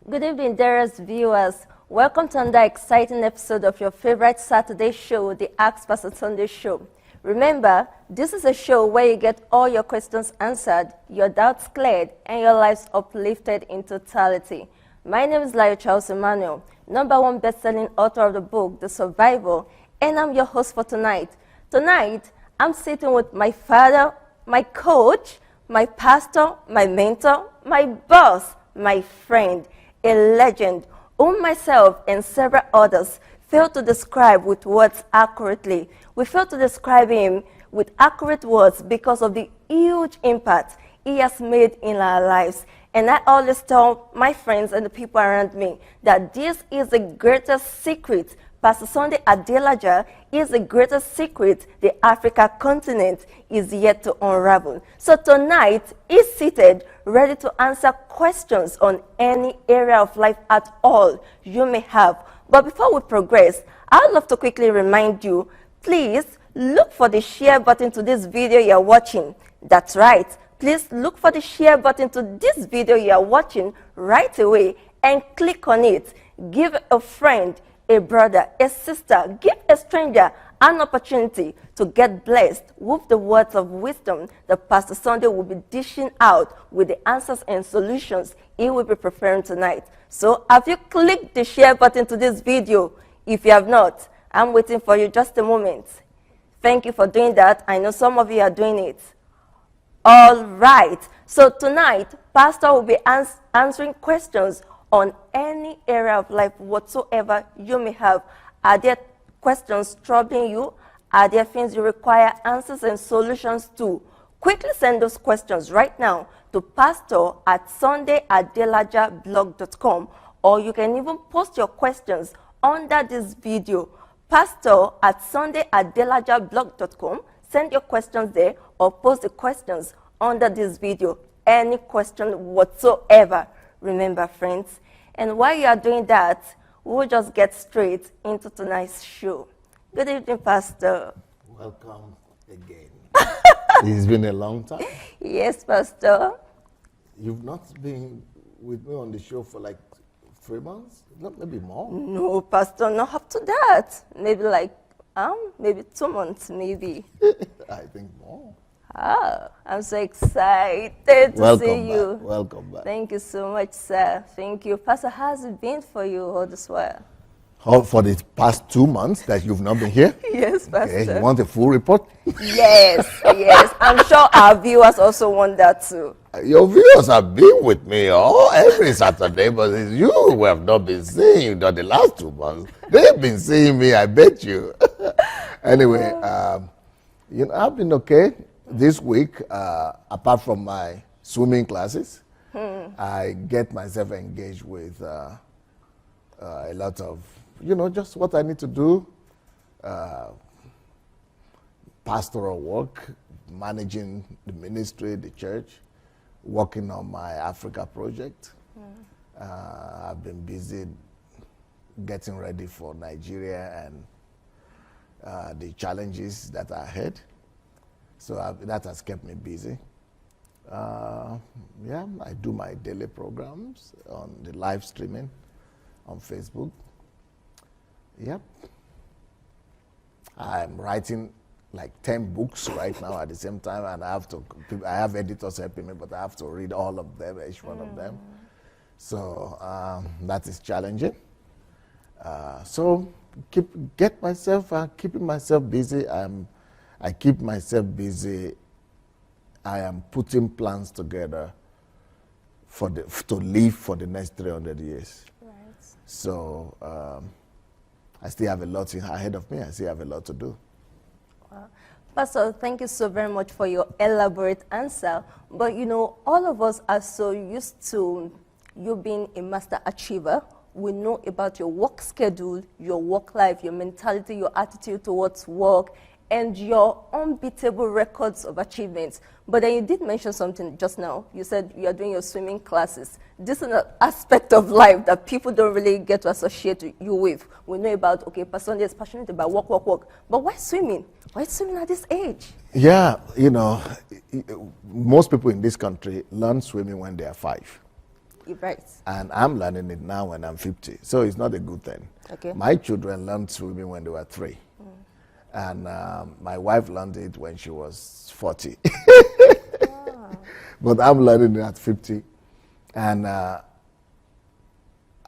Good evening, dearest viewers. Welcome to another exciting episode of your favorite Saturday show, the Ask Pastor Sunday Show. Remember, this is a show where you get all your questions answered, your doubts cleared, and your lives uplifted in totality. My name is Layo Charles Emmanuel, #1 best-selling author of the book, The Survival, and I'm your host for tonight. Tonight, I'm sitting with my father, my coach, my pastor, my mentor, my boss, my friend, a legend whom myself and several others fail to describe with words accurately. We fail to describe him with accurate words because of the huge impact he has made in our lives. And I always tell my friends and the people around me that this is the greatest secret. Pastor Sunday Adelaja is the greatest secret the Africa continent is yet to unravel. So tonight, he's seated, ready to answer questions on any area of life at all you may have. But before we progress, I'd love to quickly remind you, please look for the share button to this video you're watching. That's right. Please look for the share button to this video you're watching right away and click on it. Give a friend, a brother, a sister, give a stranger an opportunity to get blessed with the words of wisdom that Pastor Sunday will be dishing out with the answers and solutions he will be preparing tonight. So have you clicked the share button to this video? If you have not, I'm waiting for you just a moment. Thank you for doing that. I know some of you are doing it. All right. So tonight, Pastor will be answering questions on any area of life whatsoever you may have. Are there questions troubling you? Are there things you require answers and solutions to? Quickly send those questions right now to pastor@sundayadelajablog.com, or you can even post your questions under this video. pastor@sundayadelajablog.com. Send your questions there or post the questions under this video. Any question whatsoever. Remember, friends. And while you are doing that, we'll just get straight into tonight's show. Good evening, Pastor. Welcome again. It's been a long time. Yes, Pastor. You've not been with me on the show for like 3 months? Not maybe more. No, Pastor, not up to that. Maybe like, maybe 2 months, maybe. I think more. I'm so excited to see you. Welcome back. Thank you so much, sir. Thank you. Pastor, how's it been for you all this while? For the past 2 months that you've not been here? Yes, Pastor. Okay, you want a full report? Yes, yes. I'm sure our viewers also want that too. Your viewers have been with me every Saturday, but it's you who have not been seeing the last 2 months. They've been seeing me, I bet you. Anyway, I've been okay. This week, apart from my swimming classes, I get myself engaged with a lot of, just what I need to do. Pastoral work, managing the ministry, the church, working on my Africa project. I've been busy getting ready for Nigeria and the challenges that are ahead. So that has kept me busy. I do my daily programs on the live streaming on Facebook. Yep. I'm writing like 10 books right now at the same time, and I have editors helping me, but I have to read all of them, each one of them. So that is challenging. So keeping myself busy. I keep myself busy. I am putting plans together to live for the next 300 years. Right. So I still have a lot ahead of me. I still have a lot to do. Wow. Pastor, thank you so very much for your elaborate answer. But all of us are so used to you being a master achiever. We know about your work schedule, your work life, your mentality, your attitude towards work, and your unbeatable records of achievements. But then you did mention something just now. You said you are doing your swimming classes. This is an aspect of life that people don't really get to associate you with. We know about, okay, Pastor Sunday is passionate about work. But why swimming? Why swimming at this age? Yeah, most people in this country learn swimming when they are 5. Right. And I'm learning it now when I'm 50. So it's not a good thing. Okay. My children learned swimming when they were 3. And my wife learned it when she was 40. But I'm learning it at 50. And I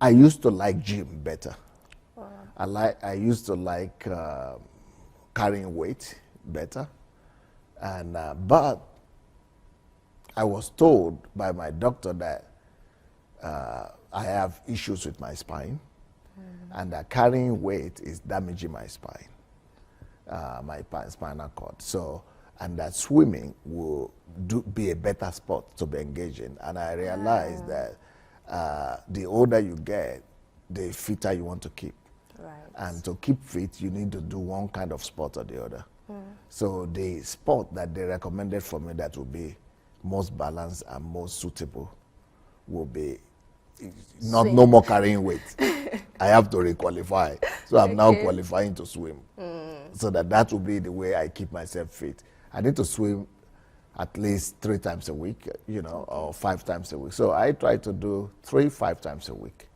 used to like gym better. I used to like carrying weight better. And but I was told by my doctor that I have issues with my spine, and that carrying weight is damaging my spine, my spinal cord. So, and that swimming will be a better sport to be engaged in. And I realized that the older you get, the fitter you want to keep. Right. And to keep fit, you need to do one kind of sport or the other. So the sport that they recommended for me that will be most balanced and most suitable will be no more carrying weight. I have to requalify. So I'm now qualifying to swim. So that will be the way I keep myself fit. I need to swim at least 3 times a week, or 5 times a week. So I try to do 3-5 times a week.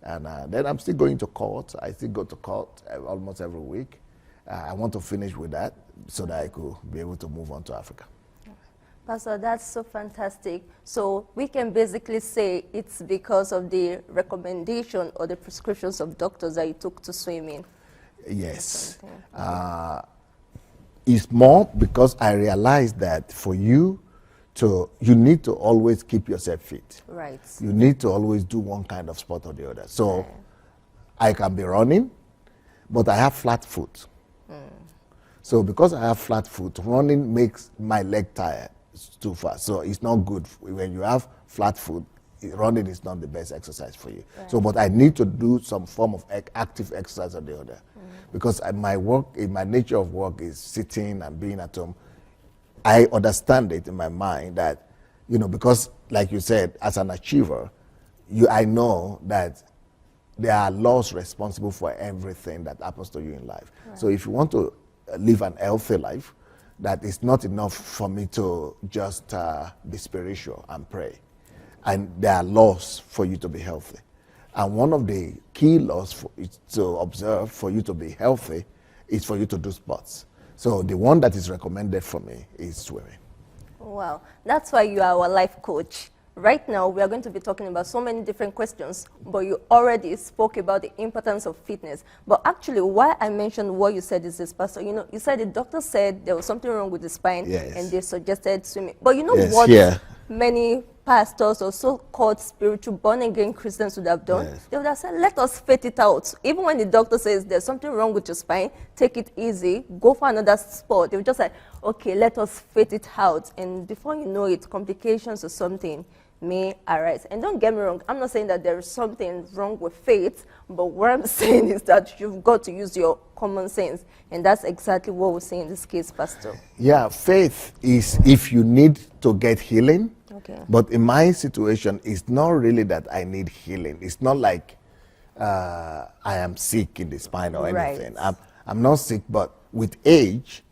And then I'm still going to court. I still go to court almost every week. I want to finish with that so that I could be able to move on to Africa. Pastor, that's so fantastic. So we can basically say it's because of the recommendation or the prescriptions of doctors that you took to swimming. Yes. It's more because I realized that for you need to always keep yourself fit. Right. You need to always do one kind of sport or the other. So I can be running, but I have flat foot. So because I have flat foot, running makes my leg tired too fast. So it's not good. When you have flat foot, running is not the best exercise for you. Right. So, but I need to do some form of active exercise or the other. Because my nature of work is sitting and being at home. I understand it in my mind that, because like you said, as an achiever, I know that there are laws responsible for everything that happens to you in life. Right. So if you want to live an healthy life, that is not enough for me to just be spiritual and pray. And there are laws for you to be healthy. And one of the key laws to observe for you to be healthy is for you to do sports. So the one that is recommended for me is swimming. Wow, that's why you are our life coach. Right now, we are going to be talking about so many different questions, but you already spoke about the importance of fitness. But actually, why I mentioned what you said is this, Pastor. You said the doctor said there was something wrong with the spine, and they suggested swimming. But what many pastors or so-called spiritual born-again Christians would have done? They would have said, let us fit it out. Even when the doctor says there's something wrong with your spine, take it easy, go for another sport. They would just say, okay, let us fit it out. And before you know it, complications or something may arise. And don't get me wrong, I'm not saying that there is something wrong with faith, but what I'm saying is that you've got to use your common sense. And that's exactly what we're saying in this case, Pastor. Yeah, faith is if you need to get healing. Okay. But in my situation, it's not really that I need healing. It's not like I am sick in the spine or anything. I'm not sick, but with age,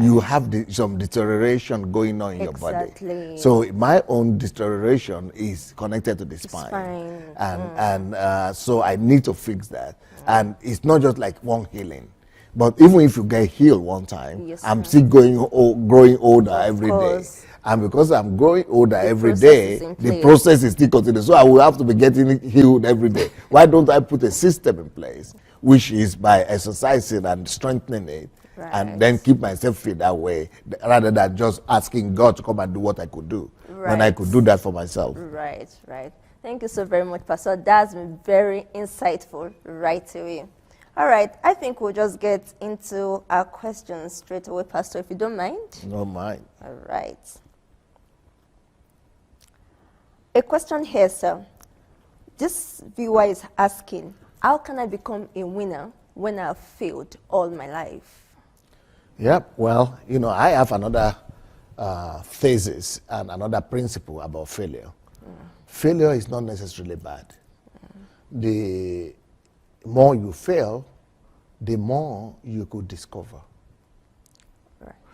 you have some deterioration going on in your body. So my own deterioration is connected to the spine. And so I need to fix that. And it's not just like one healing. But even if you get healed one time, I'm still growing older every day. And because I'm growing older every day, the process is still continuing. So I will have to be getting healed every day. Why don't I put a system in place, which is by exercising and strengthening it, and then keep myself fit that way, rather than just asking God to come and do what I could do, when I could do that for myself. Right. Thank you so very much, Pastor. That's been very insightful right away. All right, I think we'll just get into our questions straight away, Pastor, if you don't mind. No mind. All right. A question here, sir. This viewer is asking, how can I become a winner when I've failed all my life? Yep, well, I have another thesis and another principle about failure. Failure is not necessarily bad. The more you fail, the more you could discover.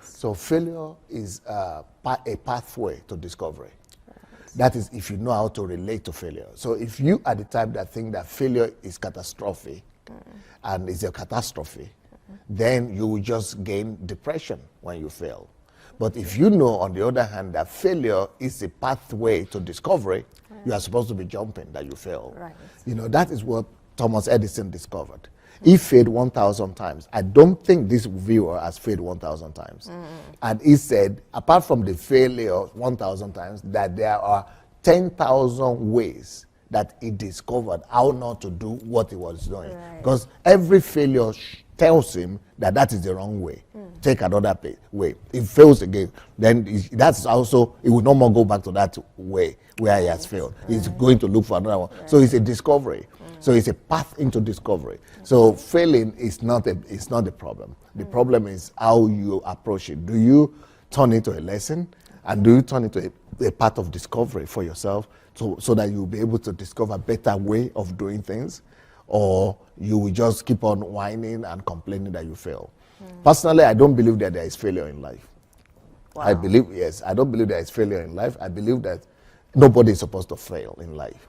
So failure is a pathway to discovery. That is if you know how to relate to failure. So if you are the type that think that failure is catastrophic and is a catastrophe, then you will just gain depression when you fail. But if you know, on the other hand, that failure is a pathway to discovery, you are supposed to be jumping that you fail. Right. You know, that is what Thomas Edison discovered. He failed 1,000 times. I don't think this viewer has failed 1,000 times. And he said, apart from the failure 1,000 times, that there are 10,000 ways that he discovered how not to do what he was doing. Right. Because every failure tells him that that is the wrong way. Take another way. If he fails again, then that's also, he will no more go back to that way where he has failed. He's going to look for another one. So it's a discovery. So it's a path into discovery. So failing is not the problem. The problem is how you approach it. Do you turn it into a lesson? And do you turn it into a path of discovery for yourself so that you'll be able to discover a better way of doing things? Or you will just keep on whining and complaining that you fail? Personally, I don't believe that there is failure in life. Wow. I don't believe there is failure in life. I believe that nobody is supposed to fail in life.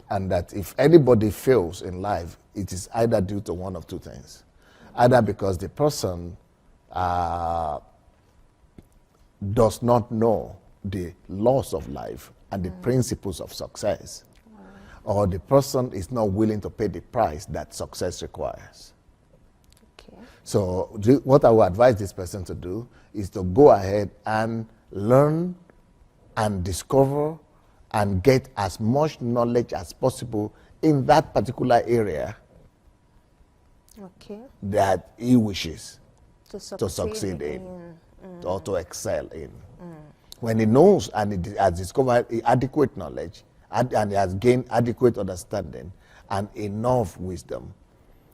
And that if anybody fails in life, it is either due to one of two things. Either because the person does not know the laws of life and the principles of success, or the person is not willing to pay the price that success requires. Okay. So what I would advise this person to do is to go ahead and learn and discover and get as much knowledge as possible in that particular area that he wishes to succeed in. Or to excel in. When he knows and he has discovered adequate knowledge and he has gained adequate understanding and enough wisdom,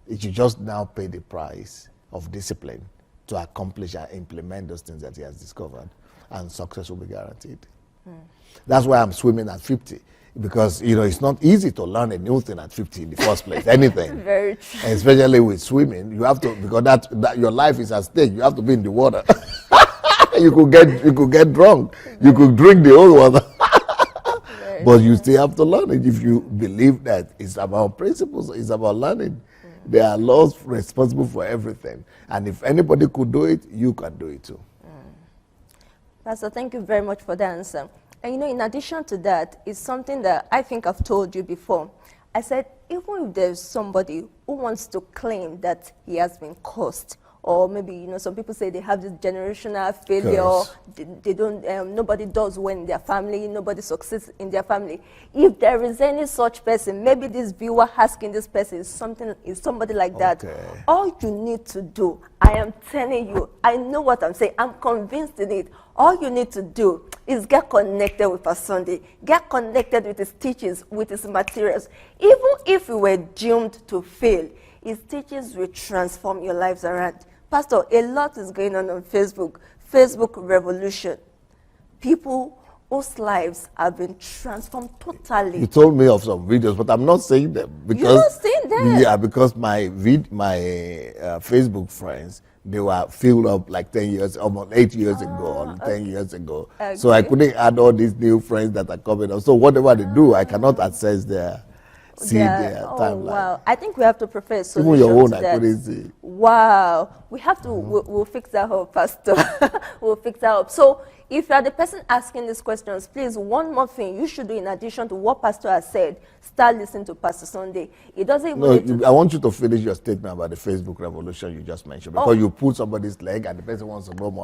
he should just now pay the price of discipline to accomplish and implement those things that he has discovered, and success will be guaranteed. That's why I'm swimming at 50, because it's not easy to learn a new thing at 50 in the first place. Anything, very true. And especially with swimming, you have to, because that your life is at stake. You have to be in the water. You could get drunk. You could drink the old water. But you still have to learn it. If you believe that it's about principles, it's about learning. There are laws responsible for everything, and if anybody could do it, you can do it too. Pastor, thank you very much for the answer. And in addition to that, it's something that I think I've told you before. I said, even if there's somebody who wants to claim that he has been cursed, or maybe, some people say they have this generational failure, they don't, nobody does well in their family, nobody succeeds in their family. If there is any such person, maybe this viewer asking this person is somebody like that, all you need to do, I am telling you, I know what I'm saying, I'm convinced in it. All you need to do is get connected with Pastor Sunday, get connected with his teachings, with his materials. Even if you were doomed to fail, his teachings will transform your lives around. Pastor, a lot is going on Facebook revolution. People whose lives have been transformed totally. You told me of some videos, but I'm not saying them. Because, you're not saying them? Yeah, because my Facebook friends, they were filled up like 10 years, almost 8 years ago, or 10 years ago. Okay. So I couldn't add all these new friends that are coming up. So whatever they do, I cannot access their timeline. Wow. I think we have to prepare a solution. Even your own, to I that. couldn't see. Wow. We have to, we'll fix that up, Pastor. We'll fix that up. So if you are the person asking these questions, please, one more thing you should do in addition to what Pastor has said, start listening to Pastor Sunday. It doesn't even I want you to finish your statement about the Facebook revolution you just mentioned, because you pull somebody's leg and the person wants to know more.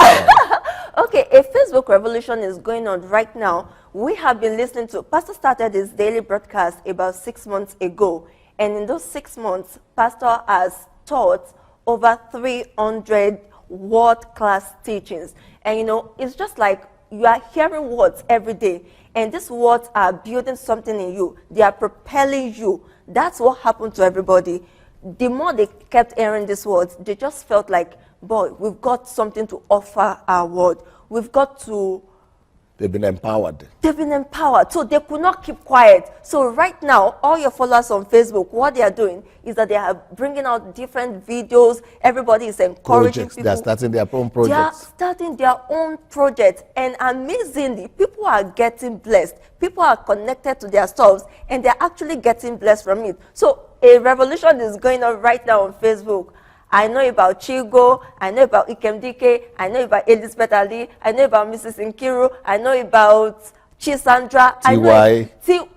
Okay, a Facebook revolution is going on right now. We have been listening to, Pastor started his daily broadcast about 6 months ago. And in those 6 months, Pastor has taught over 300 world-class teachings. And it's just like you are hearing words every day. And these words are building something in you. They are propelling you. That's what happened to everybody. The more they kept hearing these words, they just felt like, boy, we've got something to offer our world. We've got to They've been empowered. They've been empowered, so they could not keep quiet. So right now, all your followers on Facebook, what they are doing is that they are bringing out different videos. Everybody is encouraging people. They're starting their own projects. They are starting their own projects, and amazingly, people are getting blessed. People are connected to their stuffs, and they're actually getting blessed from it. So a revolution is going on right now on Facebook. I know about Chigo, I know about Ikemdike, I know about Elizabeth Ali, I know about Mrs. Nkiru, I know about Chisandra, TY. TY,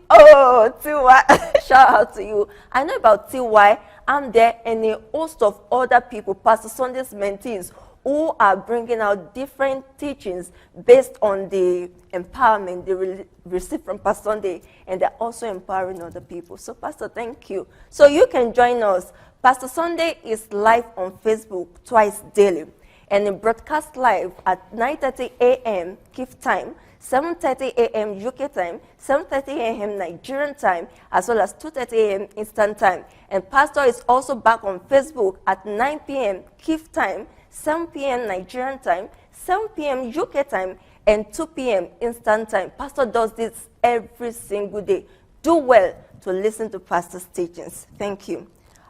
shout out to you. I know about TY, I'm there, and a host of other people, Pastor Sunday's mentees, who are bringing out different teachings based on the empowerment they receive from Pastor Sunday, and they're also empowering other people. So, Pastor, thank you. So you can join us. Pastor Sunday is live on Facebook twice daily, and it broadcasts live at 9:30 a.m. Kiev time, 7:30 a.m. UK time, 7:30 a.m. Nigerian time, as well as 2:30 a.m. Eastern time. And Pastor is also back on Facebook at 9 p.m. Kiev time, 7 p.m. Nigerian time, 7 p.m. UK time, and 2 p.m. Eastern time. Pastor does this every single day. Do well to listen to Pastor's teachings. Thank you.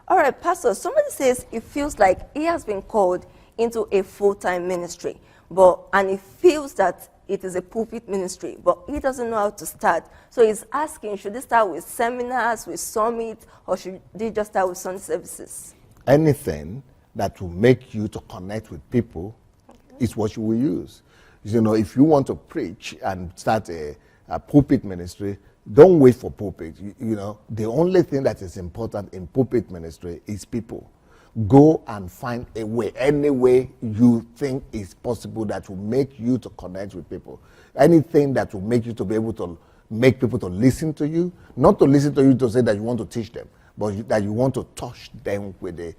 All right, Pastor, somebody says it feels like he has been called into a full-time ministry, and he feels that it is a pulpit ministry, but he doesn't know how to start. So he's asking, should he start with seminars, with summits, or should he just start with Sunday services? Anything that will make you to connect with people is what you will use. You know, if you want to preach and start a pulpit ministry, don't wait for pulpit. You know, the only thing that is important in pulpit ministry is people. Go and find a way, any way you think is possible that will make you to connect with people. Anything that will make you to be able to make people to listen to you, not to listen to you to say that you want to teach them, but that you want to touch them with their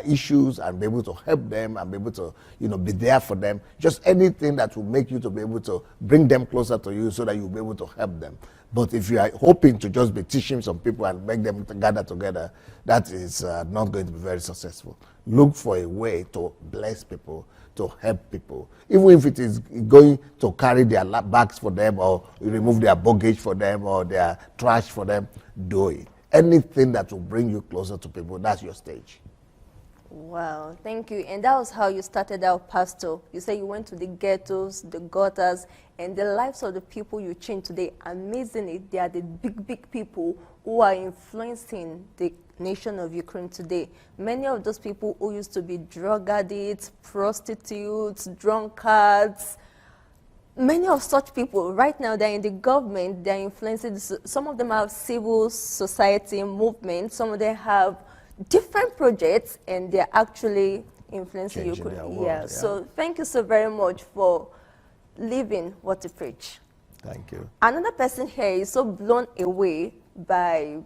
issues and be able to help them and be able to be there for them. Just anything that will make you to be able to bring them closer to you so that you'll be able to help them. But if you are hoping to just be teaching some people and make them to gather together, that is not going to be very successful. Look for a way to bless people, to help people. Even if it is going to carry their bags for them or remove their baggage for them or their trash for them, do it. Anything that will bring you closer to people, that's your stage. Wow, thank you. And that was how you started out, Pastor. You said you went to the ghettos, the gutters, and the lives of the people you change today. Amazingly, they are the big people who are influencing the nation of Ukraine today. Many of those people who used to be drug addicts, prostitutes, drunkards, many of such people, right now, they're in the government, they're influencing. Some of them have civil society movements, some of them have different projects, and they're actually influencing Ukraine. Yeah. So thank you so very much for living what you preach. Thank you. Another person here is so blown away by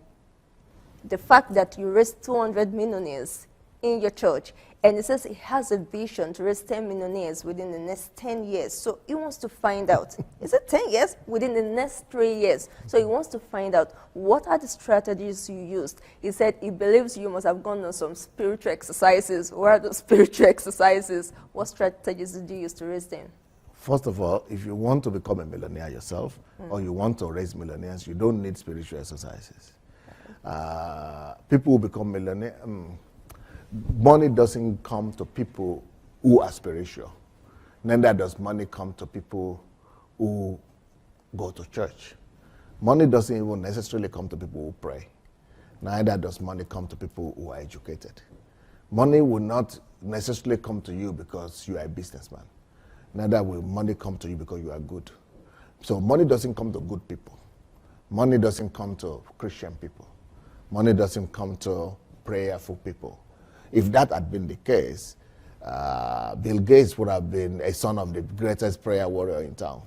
the fact that you raised 200 millionaires in your church, and he says he has a vision to raise 10 millionaires within the next 10 years. So he wants to find out, is it 10 years? Within the next 3 years. So he wants to find out, what are the strategies you used? He said he believes you must have gone on some spiritual exercises. What are those spiritual exercises? What strategies did you use to raise them? First of all, if you want to become a millionaire yourself, or you want to raise millionaires, you don't need spiritual exercises. People who become millionaires, money doesn't come to people who are spiritual. Neither does money come to people who go to church. Money doesn't even necessarily come to people who pray. Neither does money come to people who are educated. Money will not necessarily come to you because you are a businessman. Neither will money come to you because you are good. So money doesn't come to good people. Money doesn't come to Christian people. Money doesn't come to prayerful people. If that had been the case, Bill Gates would have been a son of the greatest prayer warrior in town.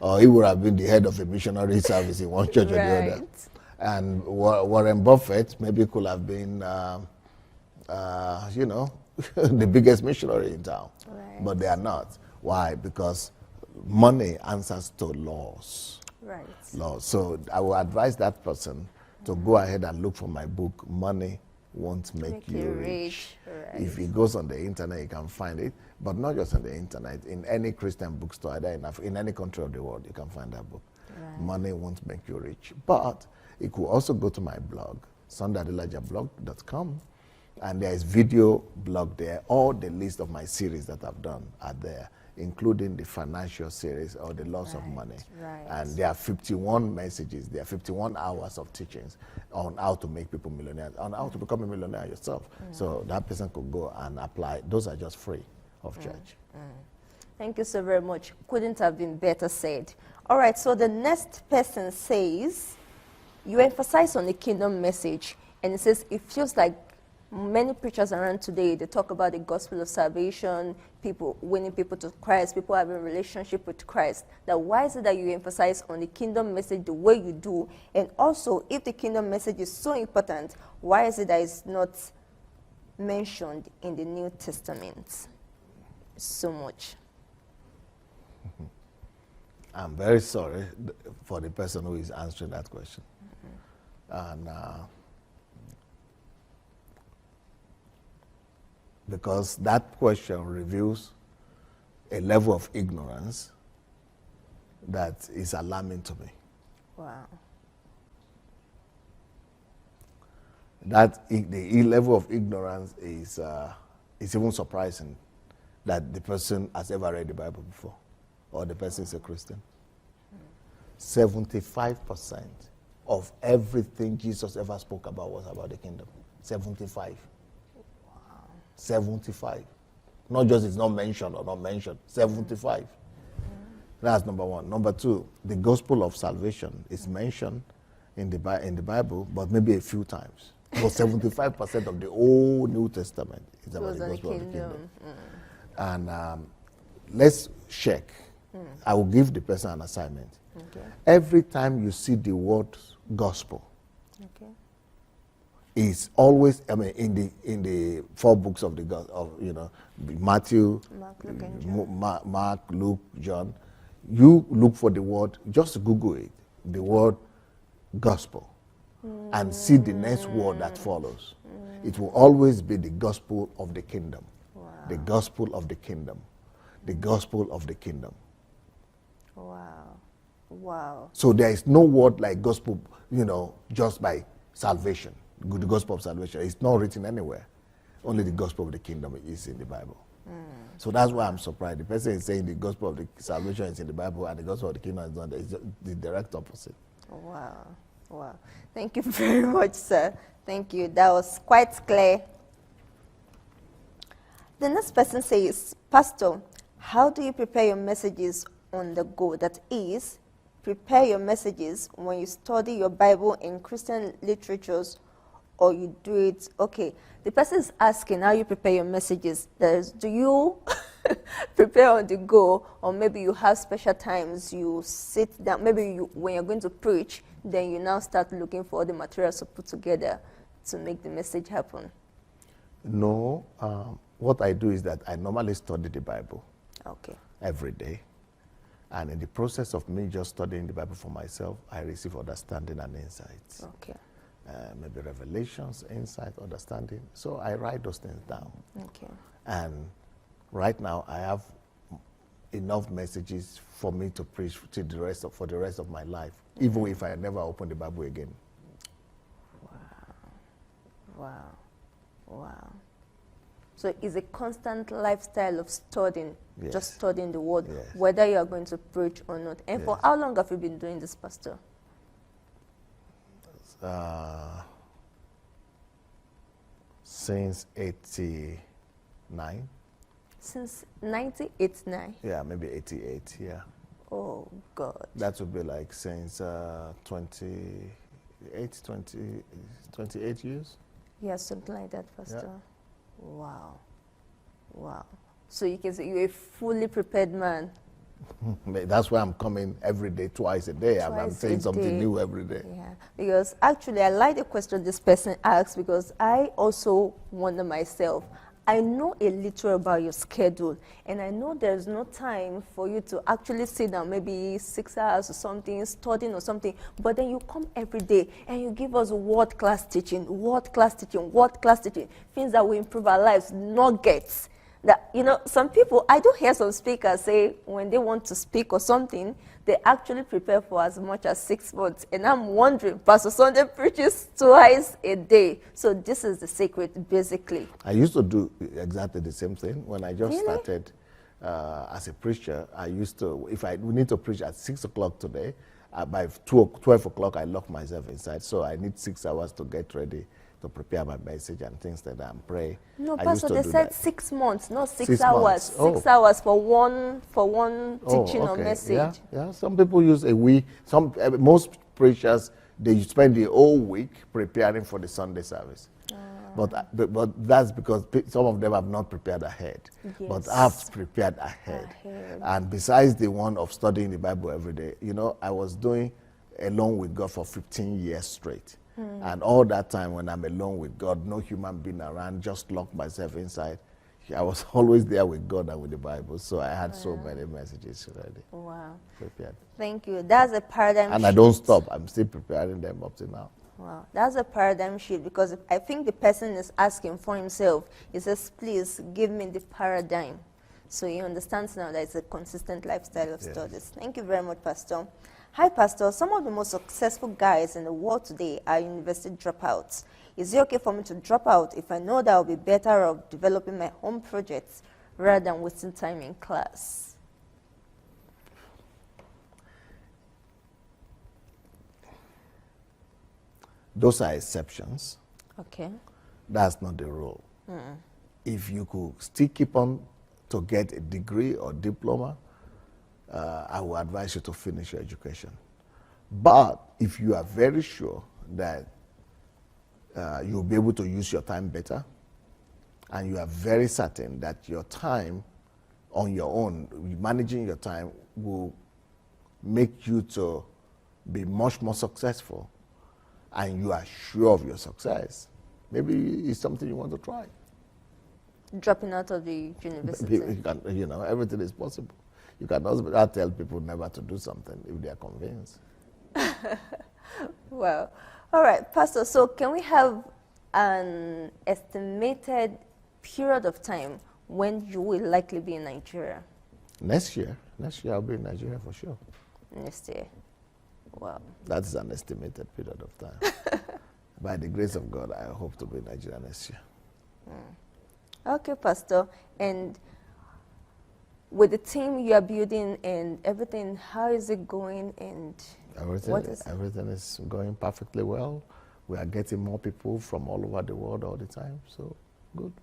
Or he would have been the head of a missionary service in one church or the other. And Warren Buffett maybe could have been, the biggest missionary in town. Right. But they are not. Why? Because money answers to laws. Right. Laws. So I will advise that person to go ahead and look for my book, Money won't make you rich. Right. If he goes on the internet, he can find it. But not just on the internet. In any Christian bookstore, either in any country of the world, you can find that book. Right. Money won't make you rich. But you could also go to my blog, sundaydelajablog.com, and there is video blog there. All the list of my series that I've done are there, including the financial series or the loss of money. Right. And there are 51 messages, there are 51 hours of teachings on how to make people millionaires, on how to become a millionaire yourself. So that person could go and apply. Those are just free of charge. Thank you so very much. Couldn't have been better said. All right, so the next person says, you emphasize on the kingdom message, and it says it feels like many preachers around today, they talk about the gospel of salvation, people winning people to Christ, people having a relationship with Christ. Now, why is it that you emphasize on the kingdom message the way you do? And also, if the kingdom message is so important, why is it that it's not mentioned in the New Testament so much? I'm very sorry for the person who is answering that question. And because that question reveals a level of ignorance that is alarming to me. Wow. That the level of ignorance is even surprising that the person has ever read the Bible before, or the person is a Christian. 75% of everything Jesus ever spoke about was about the kingdom. 75. Wow. 75. Not just it's not mentioned or not mentioned. 75. That's number one. Number two, the gospel of salvation is mentioned in the Bible, but maybe a few times. But 75% of the whole New Testament is about the gospel of the kingdom. And let's check. I will give the person an assignment. Okay. Every time you see the word gospel, Okay. is always, I mean, in the four books of the Matthew, Mark, Luke, and John. Mark, Luke, John. You look for the word, just Google it, the word gospel, and see the next word that follows. It will always be the gospel of the kingdom. Wow. The gospel of the kingdom. The gospel of the kingdom. Wow. Wow. So there is no word like gospel, just by salvation. The gospel of salvation. It's not written anywhere. Only the gospel of the kingdom is in the Bible. So that's why I'm surprised. The person is saying the gospel of the salvation is in the Bible and the gospel of the kingdom is not. It's the direct opposite. Wow. Wow. Thank you very much, sir. Thank you. That was quite clear. The next person says, Pastor, how do you prepare your messages on the go? That is, prepare your messages when you study your Bible in Christian literatures, or you do it, okay. The person is asking how you prepare your messages. That is, do you prepare on the go, or maybe you have special times you sit down, maybe when you're going to preach, then you now start looking for all the materials to put together to make the message happen? No, what I do is that I normally study the Bible every day. And in the process of me just studying the Bible for myself, I receive understanding and insights. Okay. Maybe revelations, insight, understanding. So I write those things down. Okay. And right now I have enough messages for me to preach for the rest of my life, even if I never open the Bible again. Wow. Wow. So it's a constant lifestyle of studying, Yes. just studying the word, Yes. whether you are going to preach or not. And for Yes. how long have you been doing this, Pastor? Since 89. Since 1989. Yeah, maybe 88, yeah. Oh, God. That would be like since 28 years. Yeah, something like that, Pastor. Yeah. Wow. Wow. So you can say you're a fully prepared man. That's why I'm coming every day, twice a day. I'm Twice saying a something day. new every day. Yeah, because actually I like the question this person asked, because I also wonder myself, I know a little about your schedule, and I know there's no time for you to actually sit down, maybe 6 hours or something, studying or something, but then you come every day and you give us word class teaching, things that will improve our lives, nuggets. That, you know, some people, I do hear some speakers say when they want to speak or something, they actually prepare for as much as 6 months. And I'm wondering, Pastor Sunday preaches twice a day. So this is the secret, basically. I used to do exactly the same thing. When I just Really? started as a preacher, I used to, if we need to preach at 6 o'clock today, by 12 o'clock, I lock myself inside. So I need 6 hours to get ready, to prepare my message and things like that, and pray. No, I Pastor, they do said that. 6 months, not 6 6 hours. months. Oh. 6 hours for one teaching or okay. message. Yeah. Some people use a week. Most preachers, they spend the whole week preparing for the Sunday service. But that's because some of them have not prepared ahead. Yes. But I've prepared ahead. And besides the one of studying the Bible every day, you know, I was doing Alone with God for 15 years straight. And all that time when I'm alone with God, no human being around, just lock myself inside. I was always there with God and with the Bible. So I had so many messages already. Wow. Prepared. Thank you. That's a paradigm And shift. I don't stop. I'm still preparing them up to now. Wow, that's a paradigm shift, because I think the person is asking for himself. He says, please give me the paradigm. So he understands now that it's a consistent lifestyle of studies. Thank you very much, Pastor. Hi, Pastor. Some of the most successful guys in the world today are university dropouts. Is it okay for me to drop out if I know that I'll be better off developing my own projects rather than wasting time in class? Those are exceptions. Okay. That's not the rule. If you could still keep on to get a degree or diploma, I would advise you to finish your education. But if you are very sure that you'll be able to use your time better, and you are very certain that your time on your own, managing your time, will make you to be much more successful, and you are sure of your success, maybe it's something you want to try. Dropping out of the university. You know, everything is possible. You can also tell people never to do something if they are convinced. Well, all right, Pastor, so can we have an estimated period of time when you will likely be in Nigeria? Next year I'll be in Nigeria for sure. Next year. Wow. That is an estimated period of time. By the grace of God, I hope to be in Nigeria next year. Okay, Pastor. And with the team you are building and everything, how is it going? And Everything is going perfectly well. We are getting more people from all over the world all the time, so good.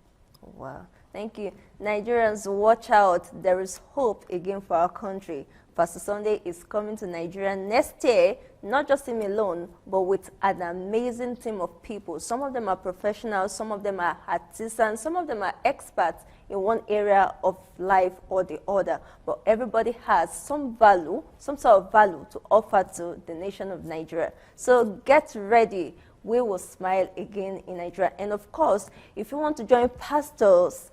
Wow, thank you. Nigerians, watch out. There is hope again for our country. Pastor Sunday is coming to Nigeria next year, not just him alone, but with an amazing team of people. Some of them are professionals, some of them are artisans, some of them are experts in one area of life or the other. But everybody has some value, some sort of value to offer to the nation of Nigeria. So get ready. We will smile again in Nigeria. And of course, if you want to join pastors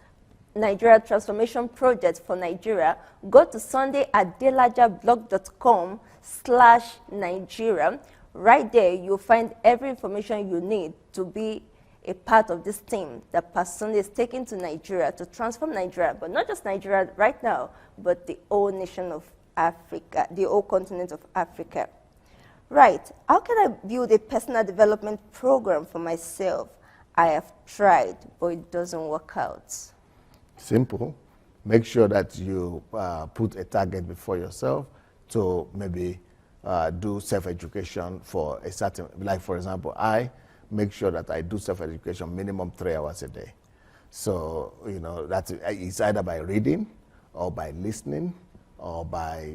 Nigeria Transformation Project for Nigeria, go to sundayadelajablog.com/Nigeria. Right there, you'll find every information you need to be a part of this team that Pastor Sunday is taking to Nigeria to transform Nigeria, but not just Nigeria right now, but the whole nation of Africa, the whole continent of Africa. Right, how can I build a personal development program for myself? I have tried, but it doesn't work out. Simple. Make sure that you put a target before yourself to maybe do self-education for a certain, like for example, I make sure that I do self-education minimum 3 hours a day. So, you know, it's either by reading or by listening or by,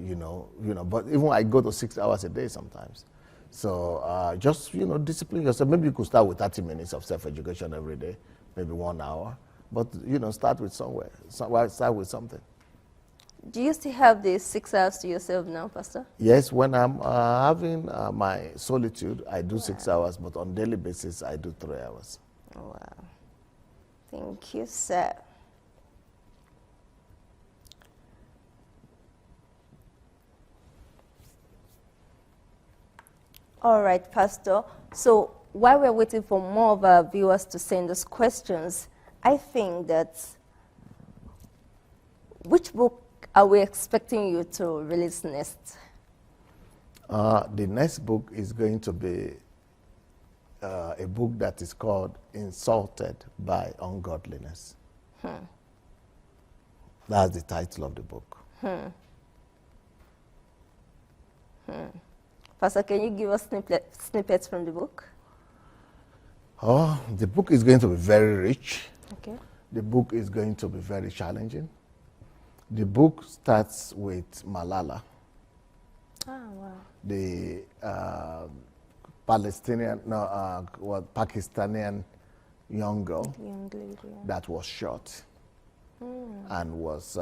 but even I go to 6 hours a day sometimes. So just, discipline yourself. Maybe you could start with 30 minutes of self-education every day, maybe 1 hour. But, start with somewhere. Start with something. Do you still have the 6 hours to yourself now, Pastor? Yes, when I'm having my solitude, I do 6 hours, but on daily basis, I do 3 hours. Wow. Thank you, sir. All right, Pastor. So while we're waiting for more of our viewers to send us questions, I think that which book are we expecting you to release next? The next book is going to be a book that is called Insulted by Ungodliness. That's the title of the book. Pastor, can you give us snippets from the book? Oh, the book is going to be very rich. Okay. The book is going to be very challenging. The book starts with Malala, the Pakistani young girl that was shot and was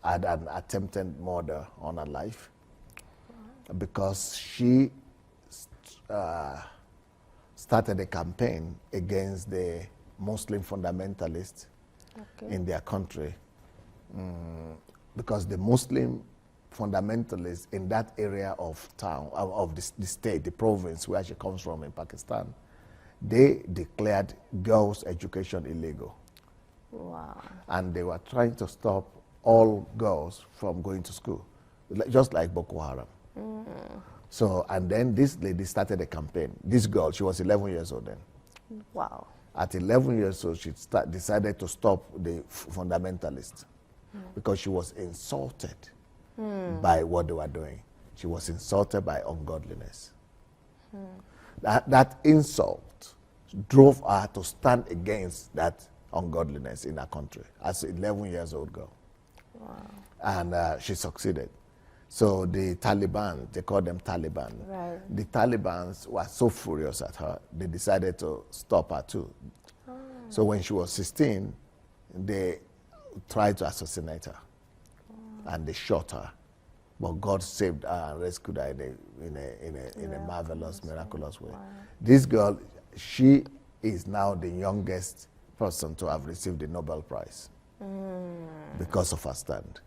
had an attempted murder on her life because she started a campaign against the Muslim fundamentalists in their country, because the Muslim fundamentalists in that area of town, of the state, the province where she comes from in Pakistan, they declared girls' education illegal. Wow. And they were trying to stop all girls from going to school, just like Boko Haram. So, and then this lady started a campaign. This girl, she was 11 years old then. Wow. At 11 years old, she decided to stop the fundamentalists because she was insulted by what they were doing. She was insulted by ungodliness. That insult drove her to stand against that ungodliness in her country as an 11 years old girl. Wow. And she succeeded. So the Taliban, they call them Taliban. Right. The Talibans were so furious at her, they decided to stop her too. So when she was 16, they tried to assassinate her. And they shot her. But God saved her and rescued her in a marvelous, miraculous way. Wow. This girl, she is now the youngest person to have received the Nobel Prize because of her stand.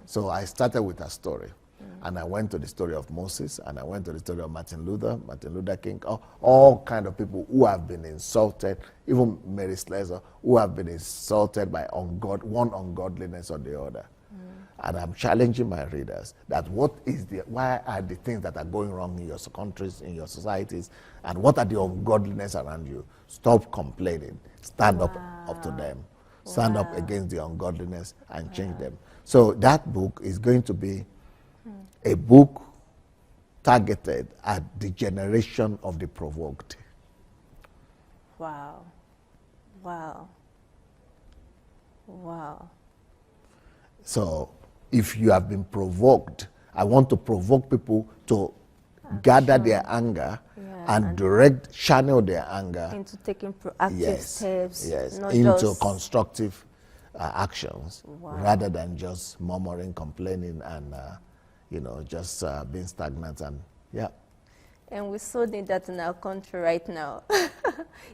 So I started with her story, and I went to the story of Moses, and I went to the story of Martin Luther King, all kind of people who have been insulted, even Mary Slessor, who have been insulted by one ungodliness or the other. And I'm challenging my readers that why are the things that are going wrong in your countries, in your societies, and what are the ungodliness around you? Stop complaining. Stand up to them. Stand up against the ungodliness and change them. So that book is going to be a book targeted at the generation of the provoked. Wow. Wow. Wow. So if you have been provoked, I want to provoke people to gather their anger and channel their anger into taking proactive steps. Yes, into constructive actions rather than just murmuring, complaining, and just being stagnant. And And we so need that in our country right now.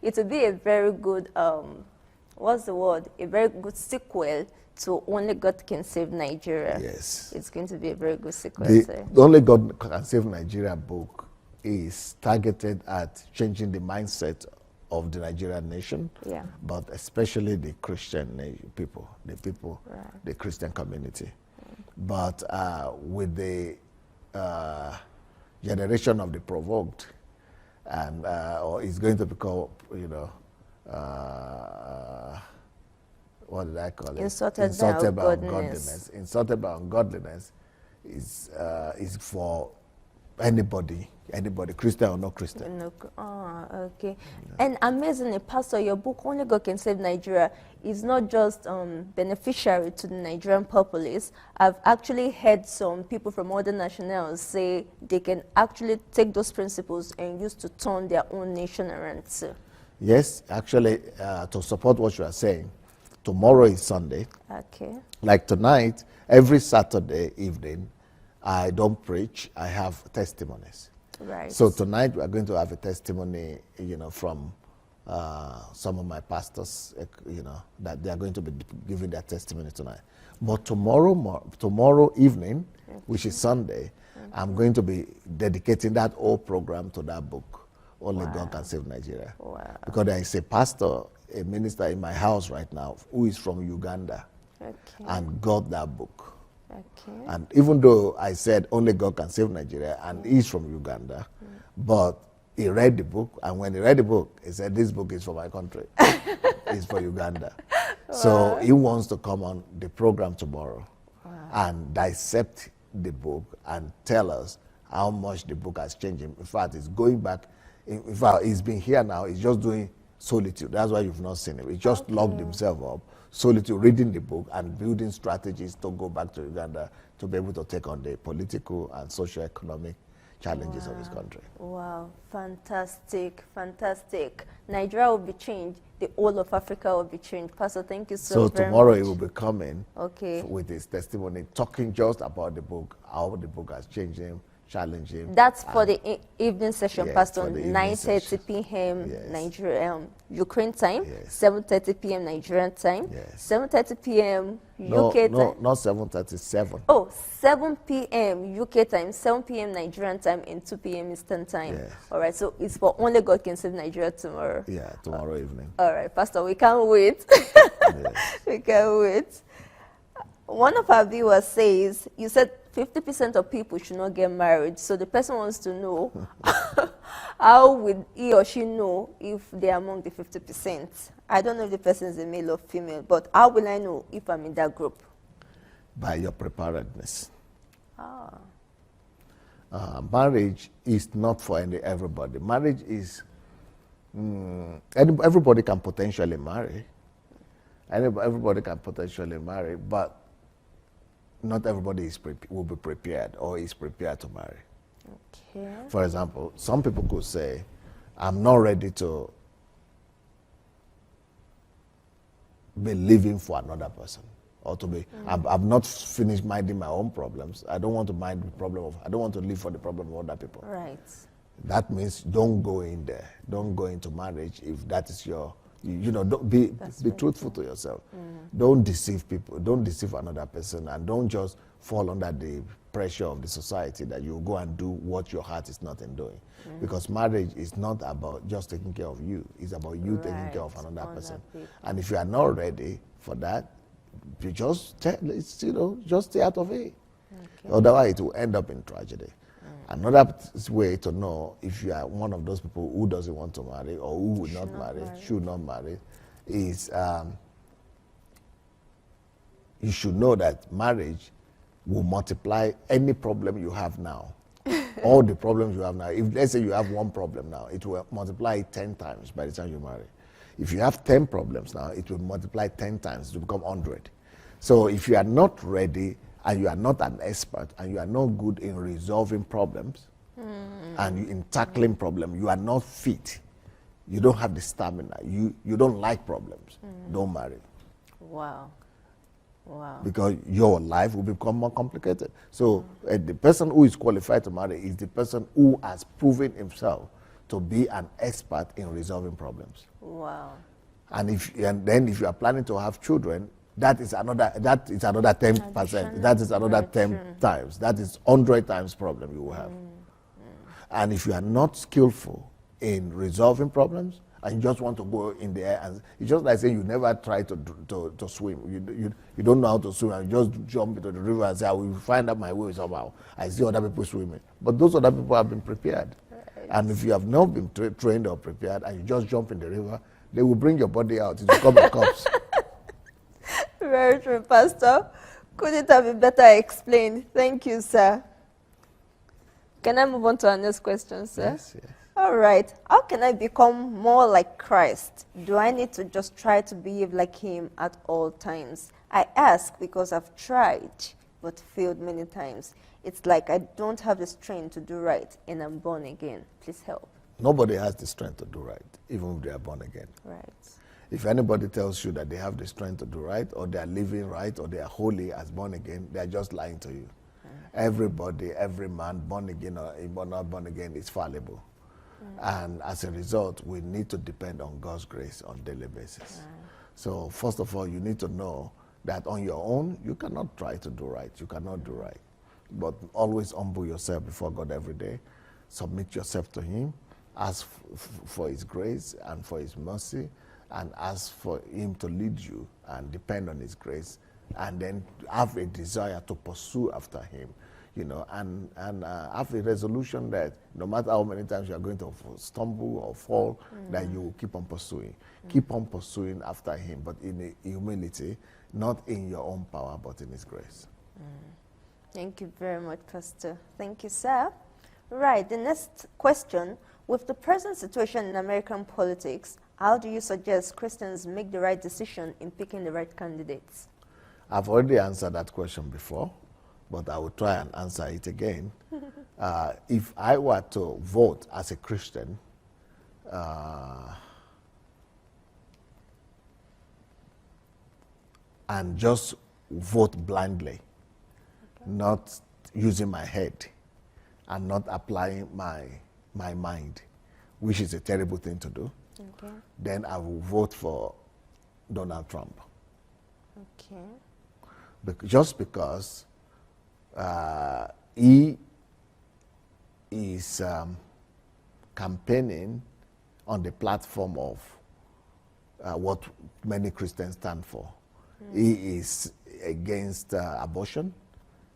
It would be a very good, what's the word? A very good sequel to Only God Can Save Nigeria. Yes. It's going to be a very good sequel. The Only God Can Save Nigeria book is targeted at changing the mindset of the Nigerian nation, but especially the Christian people, the Christian community. But with the generation of the provoked, and or it's going to be called, what did I call it? Insulted by ungodliness. Insulted by ungodliness is for anybody, Christian or not Christian. Okay. And amazingly, Pastor, your book, Only God Can Save Nigeria, is not just beneficiary to the Nigerian populace. I've actually heard some people from other nationals say they can actually take those principles and use to turn their own nation around too. Yes, actually, to support what you are saying, tomorrow is Sunday. Okay. Like tonight, every Saturday evening, I don't preach, I have testimonies. Right. So tonight we are going to have a testimony, from some of my pastors, that they are going to be giving their testimony tonight. But tomorrow evening, which is Sunday, I'm going to be dedicating that whole program to that book, Only God Can Save Nigeria. Wow. Because there is a pastor, a minister in my house right now who is from Uganda and got that book. Okay. And even though I said Only God Can Save Nigeria, and he's from Uganda, but he read the book, and when he read the book, he said, this book is for my country. It's for Uganda. Wow. So he wants to come on the program tomorrow and dissect the book and tell us how much the book has changed him. In fact, it's going back. In fact, he's been here now. He's just doing solitude. That's why you've not seen him. He just locked himself up, solitude, reading the book and building strategies to go back to Uganda to be able to take on the political and socio-economic challenges of his country. Wow, fantastic, fantastic. Nigeria will be changed. The whole of Africa will be changed. Pastor, thank you so very much. So tomorrow he will be coming okay. with his testimony, talking just about the book, how the book has changed him, challenged him. That's for the evening session, yes, Pastor, 9:30 p.m. Yes. Nigeria, Ukraine time, yes. 7:30 p.m. Nigerian time, yes. 7:30 p.m. UK time. No, not 7:37. Oh, 7 p.m. UK time, 7 p.m. Nigerian time, and 2 p.m. Eastern time. Yes. All right, so it's for Only God Can Save Nigeria tomorrow. Yeah, tomorrow evening. All right, Pastor, we can't wait. Yes. We can't wait. One of our viewers says, you said 50% of people should not get married. So the person wants to know, how would he or she know if they are among the 50%? I don't know if the person is a male or female, but how will I know if I'm in that group? By your preparedness. Marriage is not for everybody. Marriage is, everybody can potentially marry. Everybody can potentially marry, but not everybody will be prepared or is prepared to marry. Okay. For example, some people could say, I'm not ready to be living for another person. Or to be, I've not finished minding my own problems. I don't want to mind the problem of, I don't want to live for the problem of other people. Right. That means don't go in there. Don't go into marriage if that is your, don't be truthful to yourself. Don't deceive people. Don't deceive another person, and don't just fall under the pressure of the society that you go and do what your heart is not in doing. Because marriage is not about just taking care of you. It's about you taking care of another person. And if you are not ready for that, you just stay out of it. Okay. Otherwise, it will end up in tragedy. Another way to know if you are one of those people who doesn't want to marry or who will not marry, should not marry, is you should know that marriage will multiply any problem you have now. All the problems you have now. If let's say you have one problem now, it will multiply it 10 times by the time you marry. If you have 10 problems now, it will multiply 10 times to become 100. So if you are not ready, and you are not an expert, and you are not good in resolving problems, and in tackling problems, you are not fit, you don't have the stamina, you don't like problems, don't marry. Wow. Wow. Because your life will become more complicated. So the person who is qualified to marry is the person who has proven himself to be an expert in resolving problems. Wow. And then if you are planning to have children, that is another 10%. That is another 10 times. That is 100 times problem you will have. And if you are not skillful in resolving problems, and you just want to go in the air, and it's just like saying you never try to swim. You don't know how to swim, and you just jump into the river and say, I will find out my way somehow. I see other people swimming. But those other people have been prepared. Right. And if you have not been trained or prepared, and you just jump in the river, they will bring your body out. It will become a corpse. Very true, Pastor. Could it have been better explained? Thank you, sir. Can I move on to our next question, sir? Yes, yes. All right. How can I become more like Christ? Do I need to just try to behave like him at all times? I ask because I've tried but failed many times. It's like I don't have the strength to do right and I'm born again. Please help. Nobody has the strength to do right, even if they are born again. Right. If anybody tells you that they have the strength to do right, or they are living right, or they are holy as born again, they are just lying to you. Everybody, every man, born again or not born again, is fallible. And as a result, we need to depend on God's grace on a daily basis. So first of all, you need to know that on your own, you cannot try to do right. You cannot do right. but always humble yourself before God every day. Submit yourself to Him. Ask for His grace and for His mercy, and ask for Him to lead you and depend on His grace, and then have a desire to pursue after Him, you know, and have a resolution that no matter how many times you are going to stumble or fall, that you will keep on pursuing. Keep on pursuing after Him, but in humility, not in your own power, but in His grace. Thank you very much, Pastor. Thank you, sir. Right, the next question. With the present situation in American politics, how do you suggest Christians make the right decision in picking the right candidates? I've already answered that question before, but I will try and answer it again. If I were to vote as a Christian, and just vote blindly, not using my head and not applying my mind, which is a terrible thing to do, then I will vote for Donald Trump. Just because he is campaigning on the platform of what many Christians stand for. He is against abortion.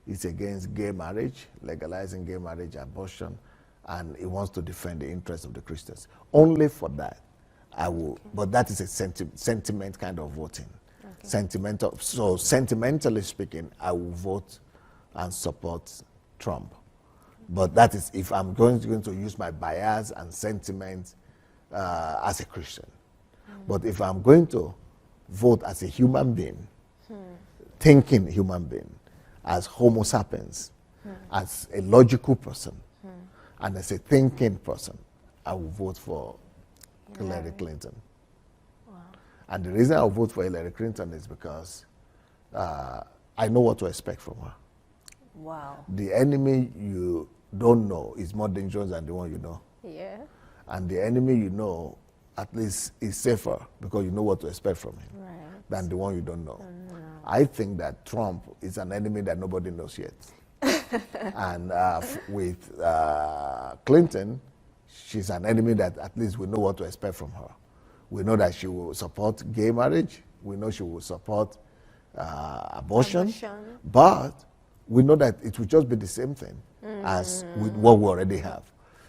He's against gay marriage, legalizing gay marriage, abortion, and he wants to defend the interests of the Christians. Only for that, I will, but that is a sentiment kind of voting. Sentimental. So sentimentally speaking, I will vote and support Trump. But that is if I'm going to use my bias and sentiment as a Christian. But if I'm going to vote as a human being, thinking human being, as Homo sapiens, as a logical person, and as a thinking person, I will vote for Hillary Clinton. And the reason I'll vote for Hillary Clinton is because I know what to expect from her. The enemy you don't know is more dangerous than the one you know. And the enemy you know, at least, is safer because you know what to expect from him than the one you don't know. I think that Trump is an enemy that nobody knows yet. And with Clinton, she's an enemy that at least we know what to expect from her. We know that she will support gay marriage. We know she will support abortion. But we know that it will just be the same thing as with what we already have.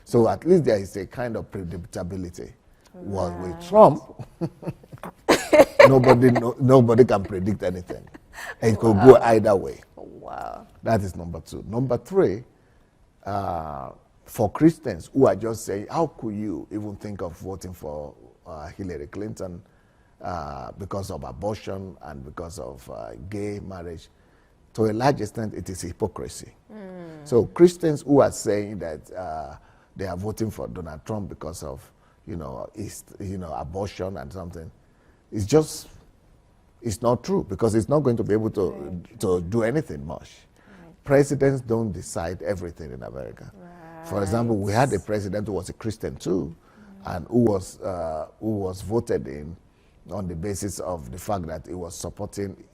So at least there is a kind of predictability. Well, with Trump, nobody can predict anything. It could go either way. That is number two. Number three, for Christians who are just saying, how could you even think of voting for Hillary Clinton because of abortion and because of gay marriage? To a large extent, it is hypocrisy. So Christians who are saying that they are voting for Donald Trump because of abortion and something, it's not true, because it's not going to be able to do anything much. Presidents don't decide everything in America. For example, we had a president who was a Christian too, and who was voted in on the basis of the fact that he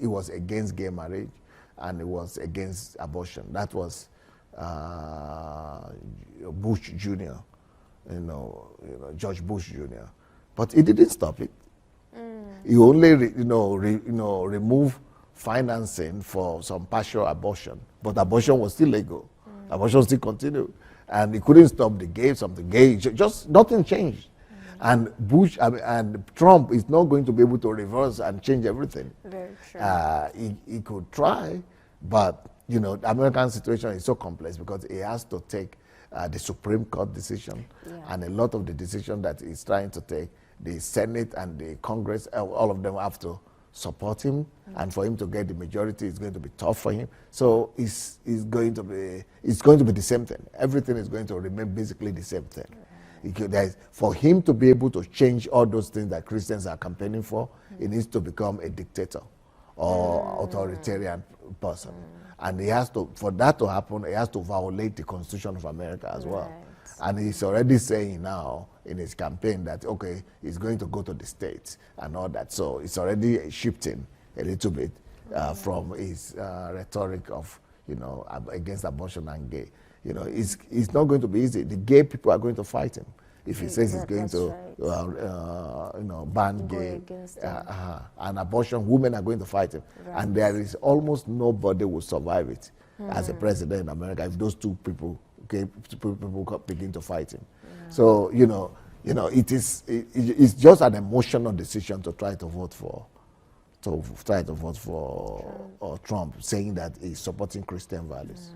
was against gay marriage and he was against abortion. That was Bush Jr., George Bush Jr. But he didn't stop it. He only, removed financing for some partial abortion, but abortion was still legal. Abortion still continued, and he couldn't stop the gay. Just nothing changed. And and Trump is not going to be able to reverse and change everything. Very true. He could try, but the American situation is so complex because he has to take the Supreme Court decision, and a lot of the decision that he's trying to take, the Senate and the Congress, all of them have to support him, and for him to get the majority is going to be tough for him. So it's going to be the same thing. Everything is going to remain basically the same thing. For him to be able to change all those things that Christians are campaigning for, he needs to become a dictator or authoritarian person. And he has to, for that to happen, he has to violate the Constitution of America as well. And he's already saying now in his campaign that, okay, he's going to go to the states and all that. So it's already shifting a little bit from his rhetoric of, against abortion and gay. It's not going to be easy. The gay people are going to fight him if he says he's going to ban gay. And abortion, women are going to fight him. Right. And there is almost nobody will survive it as a president in America if those two people begin to fight him. So, it's just an emotional decision to try to vote for Trump, saying that he's supporting Christian values.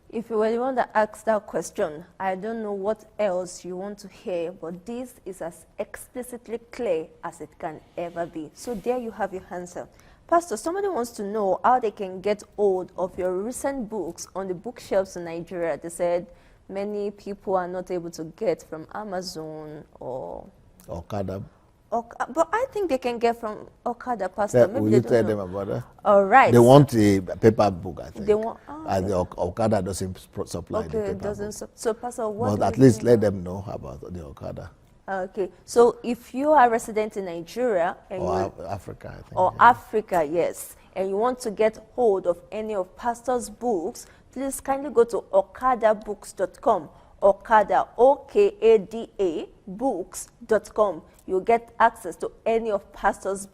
If you were the one that asked that question, I don't know what else you want to hear, but this is as explicitly clear as it can ever be. So there you have your answer. Pastor, somebody wants to know how they can get hold of your recent books on the bookshelves in Nigeria. They said many people are not able to get from Amazon or Okada. But I think they can get from Okada, Pastor. Maybe will you tell them about that? All right. They want a paper book, I think. They want. The Okada doesn't supply the paper book. So, Pastor, what? But at least let them know about the Okada. Okay. So, if you are a resident in Nigeria or Africa, I think. Or Africa, yes, and you want to get hold of any of Pastor's books, please kindly go to okadabooks.com. Okada, O-K-A-D-A, books.com. You'll get access to any of Pastor's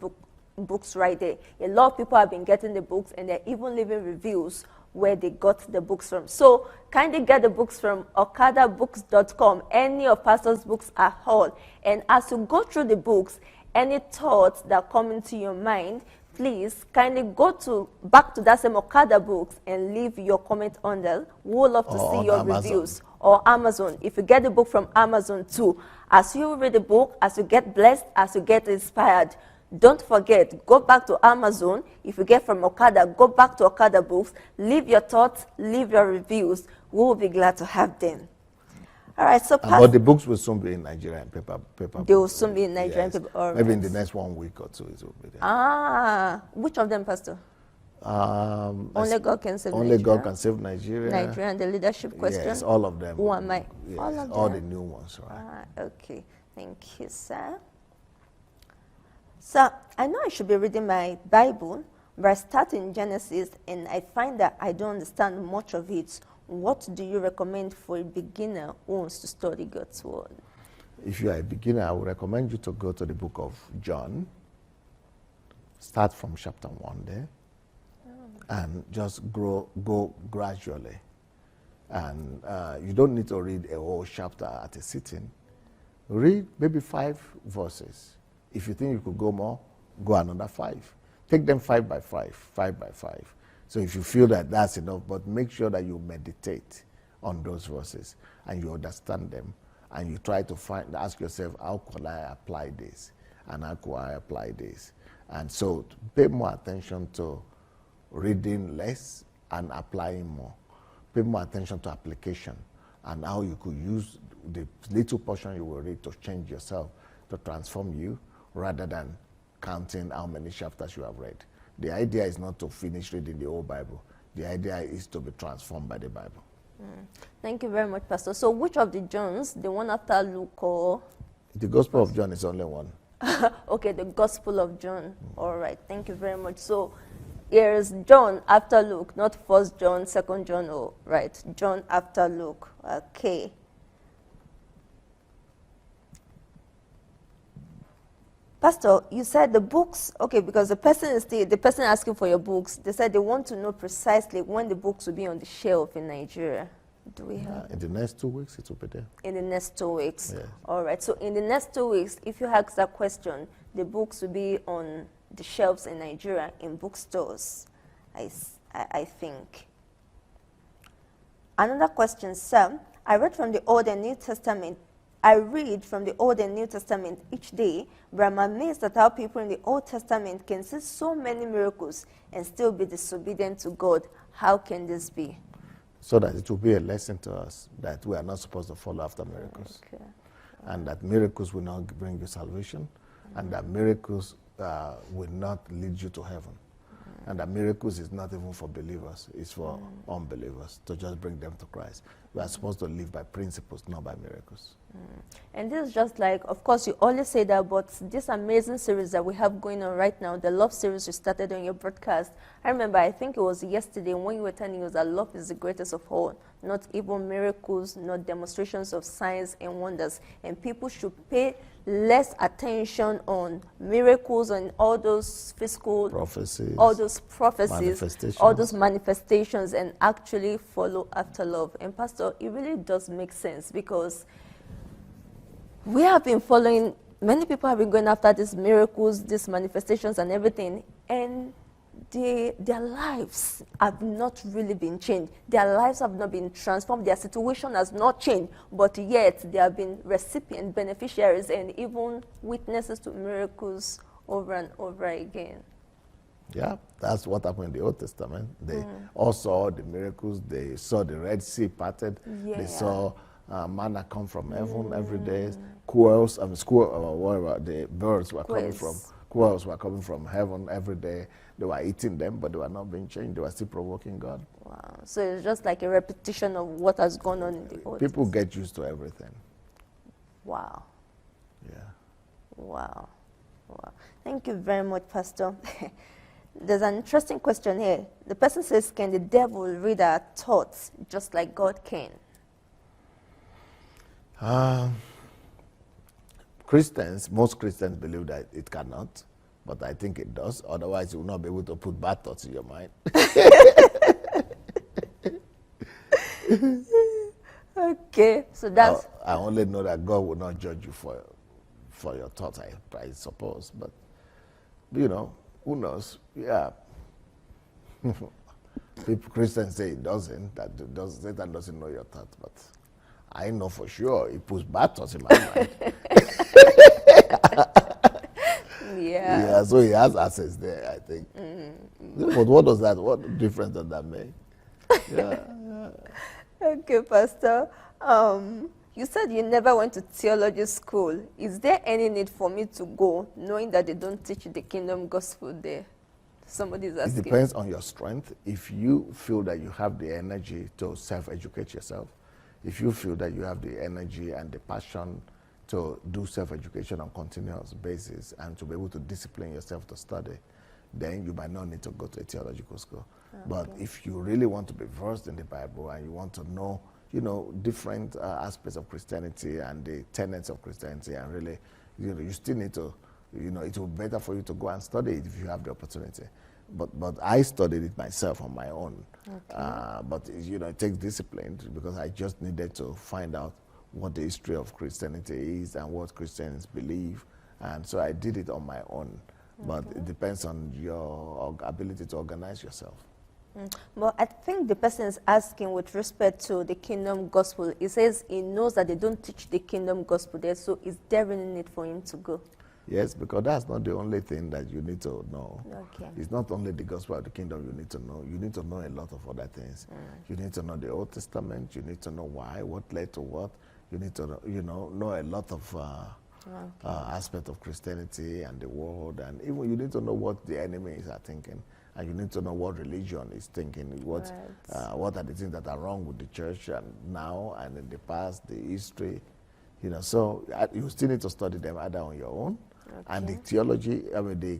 books right there. A lot of people have been getting the books, and they're even leaving reviews where they got the books from. So kindly get the books from okadabooks.com. Any of Pastor's books are all. And as you go through the books, any thoughts that come into your mind, please kindly go back to that same Okada books and leave your comment on there. We would love to see your reviews. Or Amazon. If you get the book from Amazon too, as you read the book, as you get blessed, as you get inspired, don't forget, go back to Amazon. If you get from Okada, go back to Okada books, leave your thoughts, leave your reviews. We will be glad to have them. All right, so but the books will soon be in Nigeria in paper. They will soon be in Nigeria in paper. All maybe right. in the next 1 week or two it will be there. Which of them, Pastor? Only God can save Nigeria. Only God can save Nigeria. Nigeria and the leadership question. Yes, all of them. Who am I? Yes, all of them. All the new ones, right? Okay. Thank you, sir. So I know I should be reading my Bible, but I start in Genesis and I find that I don't understand much of it. What do you recommend for a beginner who wants to study God's word? If you are a beginner, I would recommend you to go to the book of John. Start from chapter 1 there. And just go gradually. And you don't need to read a whole chapter at a sitting. Read maybe 5 verses. If you think you could go more, go another 5. Take them 5 by 5, 5 by 5. So if you feel that that's enough, but make sure that you meditate on those verses and you understand them and you try to ask yourself, how could I apply this? And how could I apply this? And so pay more attention to reading less and applying more. Pay more attention to application and how you could use the little portion you will read to change yourself, to transform you, rather than counting how many chapters you have read. The idea is not to finish reading the whole Bible. The idea is to be transformed by the Bible. Thank you very much, Pastor. So which of the Johns, the one after Luke or? The Gospel of John is only one. Okay, the Gospel of John. All right, thank you very much. So here's John after Luke, not 1 John, 2 John, oh, right, John after Luke. Okay. Pastor, you said the books, okay, because the person asking for your books, they said they want to know precisely when the books will be on the shelf in Nigeria. Do we have? In the next 2 weeks, it will be there. In the next 2 weeks? Yes. All right, so in the next 2 weeks, if you ask that question, the books will be on the shelves in Nigeria in bookstores, I think. Another question, sir. I read from the Old and New Testament each day, but I'm amazed at how people in the Old Testament can see so many miracles and still be disobedient to God. How can this be? So that it will be a lesson to us that we are not supposed to follow after miracles. Okay. And that miracles will not bring you salvation, and that miracles will not lead you to heaven. And that miracles is not even for believers, it's for unbelievers, to just bring them to Christ. We are supposed to live by principles, not by miracles. And this is just like, of course, you always say that, but this amazing series that we have going on right now, the love series you started on your broadcast, I remember, I think it was yesterday when you were telling us that love is the greatest of all, not even miracles, not demonstrations of signs and wonders. And people should pay less attention on miracles and all those physical Prophecies, all those prophecies, manifestations. all those manifestations, and actually follow after love. And Pastor, it really does make sense, because we have been following, many people have been going after these miracles, these manifestations and everything, and their lives have not really been changed. Their lives have not been transformed. Their situation has not changed, but yet they have been recipient, beneficiaries, and even witnesses to miracles over and over again. Yeah, that's what happened in the Old Testament. They all saw the miracles. They saw the Red Sea parted. Yeah. They saw manna come from heaven every day. Quails, wherever the birds were coming from. Quails were coming from heaven every day. They were eating them, but they were not being changed. They were still provoking God. Wow. So it's just like a repetition of what has gone on in the Old People Testament. get used to everything. Wow. Yeah. Wow. Wow. Thank you very much, Pastor. There's an interesting question here. The person says, can the devil read our thoughts just like God can? Most Christians believe that it cannot, but I think it does. Otherwise, you will not be able to put bad thoughts in your mind. Okay, so that's... I only know that God will not judge you for your thoughts, I suppose. But, you know, who knows? Yeah. Christians say it doesn't, Satan doesn't know your thoughts, but I know for sure he puts bad thoughts in my mind. Yeah. Yeah, so he has access there, I think. But what difference does that make? Yeah. Okay, Pastor. You said you never went to theology school. Is there any need for me to go, knowing that they don't teach the kingdom gospel there? Somebody's asking. It depends on your strength. If you feel that you have the energy to self-educate yourself, if you feel that you have the energy and the passion to do self-education on a continuous basis and to be able to discipline yourself to study, then you might not need to go to a theological school. Okay. But if you really want to be versed in the Bible and you want to know, different aspects of Christianity and the tenets of Christianity, and really, you still need to, it will be better for you to go and study it if you have the opportunity. But I studied it myself on my own. Okay. But it takes discipline, because I just needed to find out what the history of Christianity is and what Christians believe, and so I did it on my own. Okay. But it depends on your ability to organize yourself. Well, I think the person is asking with respect to the kingdom gospel. He says he knows that they don't teach the kingdom gospel there, so is there any need for him to go? Yes, because that's not the only thing that you need to know. Okay. It's not only the gospel of the kingdom you need to know. You need to know a lot of other things. You need to know the Old Testament. You need to know why, what led to what. You need to know a lot of aspects of Christianity and the world, and even you need to know what the enemies are thinking, and you need to know what religion is thinking, what are the things that are wrong with the church and now and in the past, the history, So you still need to study them either on your own, and the theology, the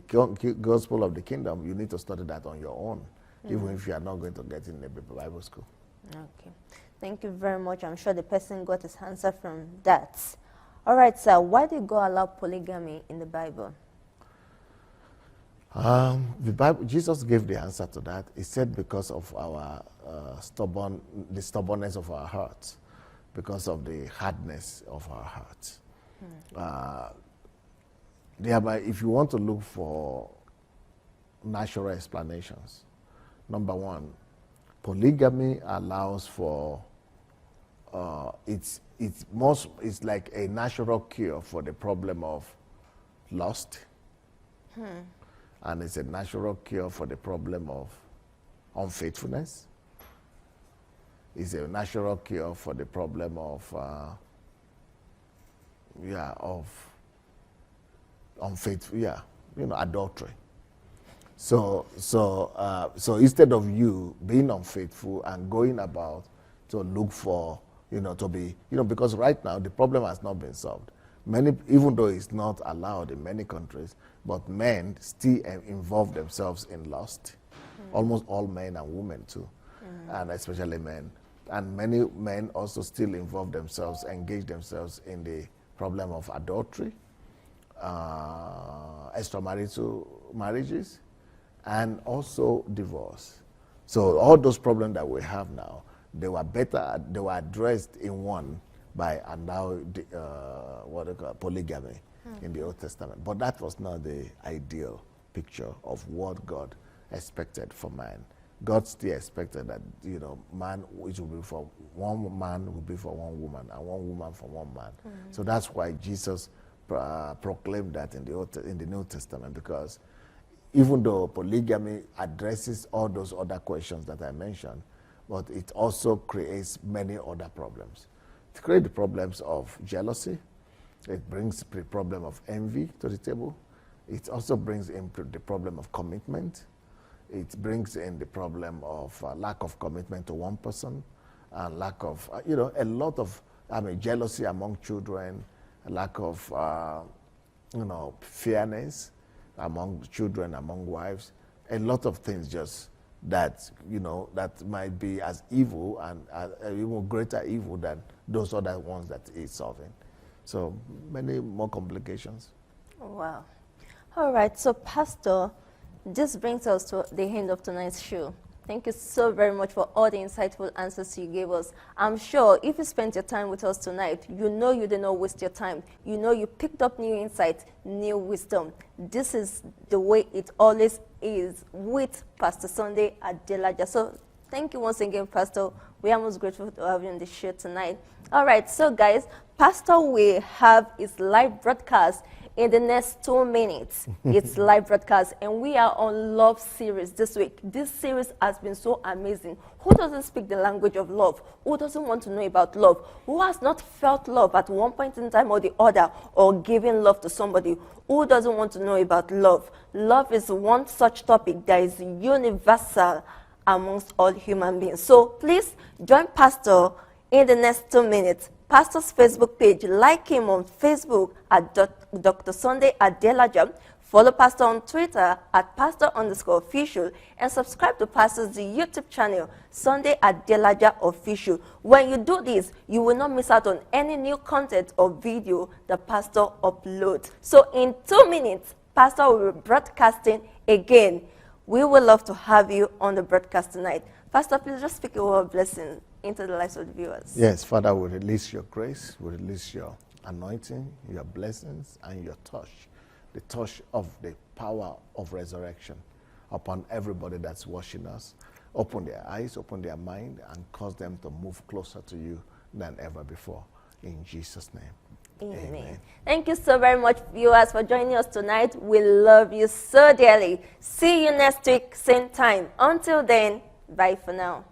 gospel of the kingdom, you need to study that on your own, even if you are not going to get in a Bible school. Okay. Thank you very much. I'm sure the person got his answer from that. All right, sir. Why did God allow polygamy in the Bible? The Bible, Jesus gave the answer to that. He said because of our the stubbornness of our hearts, because of the hardness of our hearts. If you want to look for natural explanations, number one, polygamy allows for it's like a natural cure for the problem of lust, and it's a natural cure for the problem of unfaithfulness. It's a natural cure for the problem of adultery. So instead of you being unfaithful and going about to look for, to be, because right now the problem has not been solved. Many, even though it's not allowed in many countries, but men still involve themselves in lust. Almost all men and women too, and especially men. And many men also still involve themselves, engage themselves in the problem of adultery, extramarital marriages, and also divorce. So all those problems that we have now, they were addressed in one by what they call polygamy in the Old Testament. But that was not the ideal picture of what God expected for man. God still expected that, man, which will be for one man, will be for one woman, and one woman for one man. So that's why Jesus proclaimed that in the New Testament, because even though polygamy addresses all those other questions that I mentioned, but it also creates many other problems. It creates the problems of jealousy. It brings the problem of envy to the table. It also brings in the problem of commitment. It brings in the problem of lack of commitment to one person, and lack of, a lot of, jealousy among children, a lack of, fairness among children, among wives, a lot of things just that, that might be as evil and even greater evil than those other ones that he's solving. So many more complications. Wow. All right, so Pastor, this brings us to the end of tonight's show. Thank you so very much for all the insightful answers you gave us. I'm sure if you spent your time with us tonight, you did not waste your time. You picked up new insights, new wisdom. This is the way it always is with Pastor Sunday Adelaja. So thank you once again, Pastor. We are most grateful to have you on the show tonight. All right, so guys, Pastor will have his live broadcast in the next 2 minutes. It's live broadcast, and we are on love series this week. This series has been so amazing. Who doesn't speak the language of love? Who doesn't want to know about love? Who has not felt love at one point in time or the other, or giving love to somebody? Who doesn't want to know about love? Love is one such topic that is universal amongst all human beings. So please join Pastor in the next 2 minutes. Pastor's Facebook page, like him on Facebook at Dr. Sunday Adelaja. Follow Pastor on Twitter at Pastor_official, and subscribe to Pastor's YouTube channel, Sunday Adelaja Official. When you do this, you will not miss out on any new content or video that Pastor uploads. So in 2 minutes, Pastor will be broadcasting again. We would love to have you on the broadcast tonight. Pastor, please just speak a word of blessing into the lives of the viewers. Yes, Father, we release your grace, we release your anointing, your blessings, and your touch, the touch of the power of resurrection upon everybody that's watching us. Open their eyes, open their mind, and cause them to move closer to you than ever before. In Jesus' name. Amen. Thank you so very much, viewers, for joining us tonight. We love you so dearly. See you next week, same time. Until then, bye for now.